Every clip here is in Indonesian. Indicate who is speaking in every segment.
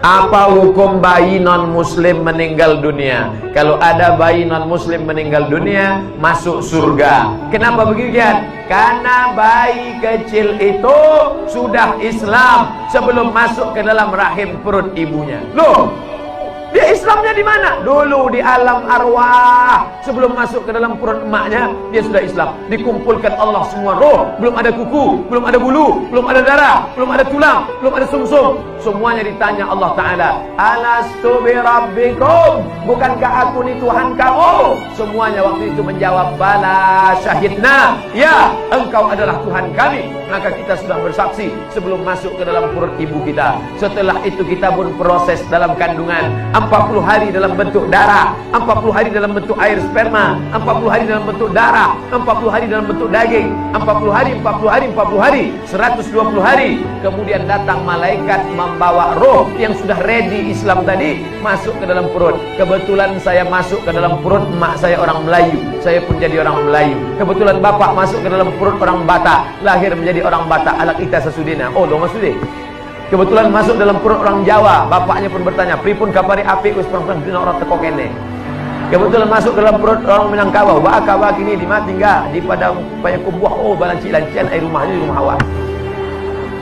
Speaker 1: Apa hukum bayi non-muslim meninggal dunia? Kalau ada bayi non-muslim meninggal dunia, masuk surga. Kenapa begitu? Karena bayi kecil itu sudah Islam sebelum masuk ke dalam rahim perut ibunya. Loh, dia Islamnya di mana? Dulu di alam arwah. Sebelum masuk ke dalam perut emaknya, dia sudah Islam. Dikumpulkan Allah semua roh. Belum ada kuku, belum ada bulu, belum ada darah, belum ada tulang, belum ada sumsum. Semuanya ditanya Allah Ta'ala, Alastu bi rabbikum? Bukankah aku ni Tuhan kamu? Semuanya waktu itu menjawab, Bala syahidna. Ya, engkau adalah Tuhan kami. Maka kita sudah bersaksi sebelum masuk ke dalam perut ibu kita. Setelah itu kita pun proses dalam kandungan 40 hari dalam bentuk darah, 40 hari dalam bentuk air sperma, 40 hari dalam bentuk darah, 40 hari dalam bentuk daging, 40 hari, 40 hari, 40 hari, 120 hari. Kemudian datang malaikat membawa roh yang sudah ready Islam tadi masuk ke dalam perut. Kebetulan saya masuk ke dalam perut emak saya orang Melayu, saya pun jadi orang Melayu. Kebetulan bapak masuk ke dalam perut orang Batak, lahir menjadi orang Batak. Alak ita sasudina. Oh, dong maksudnya. Kebetulan masuk dalam perut orang Jawa, bapaknya pun bertanya, pripun kapari api us perang dina orang teko kene. Kebetulan masuk dalam perut orang Minangkabau, wa kawa kini di mati enggak di padang banyak kubuah. Oh, balanci-lancian air rumahnya di rumah awak.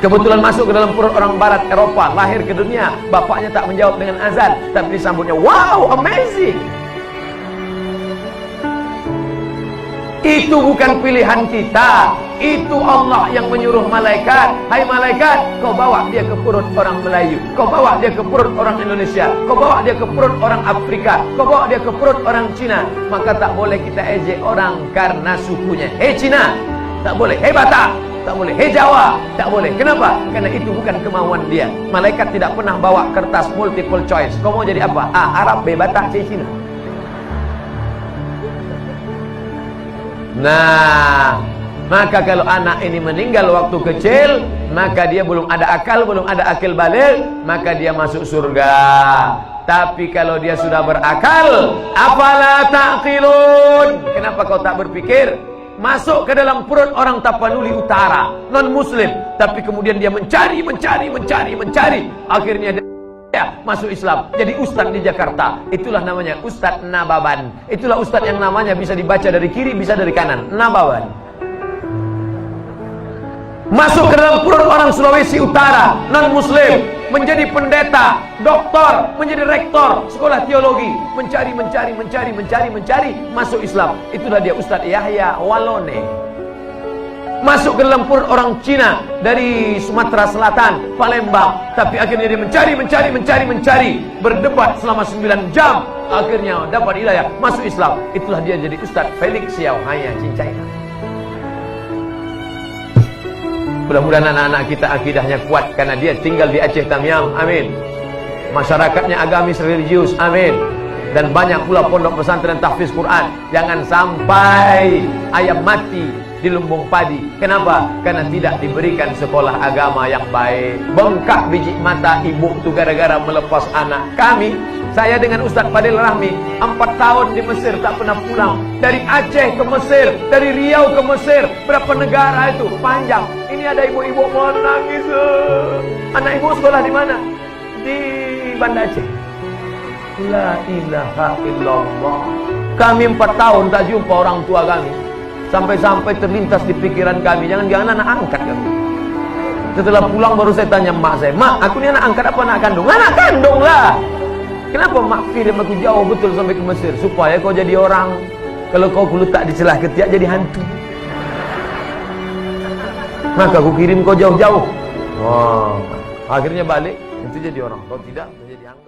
Speaker 1: Kebetulan masuk ke dalam perut orang barat Eropa, lahir ke dunia, bapaknya tak menjawab dengan azan, tapi disambutnya, wow, amazing. Itu bukan pilihan kita. Itu Allah yang menyuruh malaikat, hai malaikat, kau bawa dia ke perut orang Melayu, kau bawa dia ke perut orang Indonesia, kau bawa dia ke perut orang Afrika, kau bawa dia ke perut orang Cina. Maka tak boleh kita ejek orang karena sukunya. Hei Cina, tak boleh. Hei Batak, tak boleh. Hei Jawa, tak boleh. Kenapa? Karena itu bukan kemauan dia. Malaikat tidak pernah bawa kertas multiple choice. Kau mau jadi apa? A, Arab, B, Batak, C, Cina. Nah, maka kalau anak ini meninggal waktu kecil, maka dia belum ada akal balik, maka dia masuk surga. Tapi kalau dia sudah berakal, afala taqilun? Kenapa kau tak berpikir? Masuk ke dalam perut orang Tapanuli Utara, non muslim, tapi kemudian dia mencari, akhirnya dia masuk Islam, jadi ustadz di Jakarta. Itulah namanya Ustadz Nababan. Itulah ustadz yang namanya bisa dibaca dari kiri, bisa dari kanan, Nababan. Masuk ke dalam perut orang Sulawesi Utara, non muslim, menjadi pendeta, doktor, menjadi rektor sekolah teologi, mencari, masuk Islam. Itulah dia Ustadz Yahya Walone. Masuk ke dalam perut orang Cina dari Sumatera Selatan, Palembang, tapi akhirnya dia mencari, berdebat selama 9 jam, akhirnya dapat hidayah, masuk Islam. Itulah dia jadi Ustadz Felix Xiao Haya Cincai. Mudah-mudahan anak-anak kita akidahnya kuat karena dia tinggal di Aceh Tamiang, amin. Masyarakatnya agamis religius, amin. Dan banyak pula pondok pesantren tahfiz Quran. Jangan sampai ayam mati di lumbung padi. Kenapa? Karena tidak diberikan sekolah agama yang baik. Bengkak biji mata ibu itu gara-gara melepas anak. Saya dengan Ustadz Fadil Rahmi 4 tahun di Mesir tak pernah pulang. Dari Aceh ke Mesir, dari Riau ke Mesir, berapa negara itu panjang. Ini ada ibu-ibu mau nangis. Anak ibu sekolah di mana? Di Banda Aceh. La ilaha illallah. Kami 4 tahun tak jumpa orang tua kami. Sampai-sampai terlintas di pikiran kami, jangan-jangan anak angkat kami. Setelah pulang baru saya tanya mak saya, mak, aku ni anak angkat apa anak kandung? Anak kandung lah. Kenapa mak kirim aku jauh betul sampai ke Mesir? Supaya kau jadi orang. Kalau kau letak di celah ketiak jadi hantu. Maka aku kirim kau jauh-jauh. Wah, akhirnya balik, itu jadi orang. Kau tidak menjadi hantu.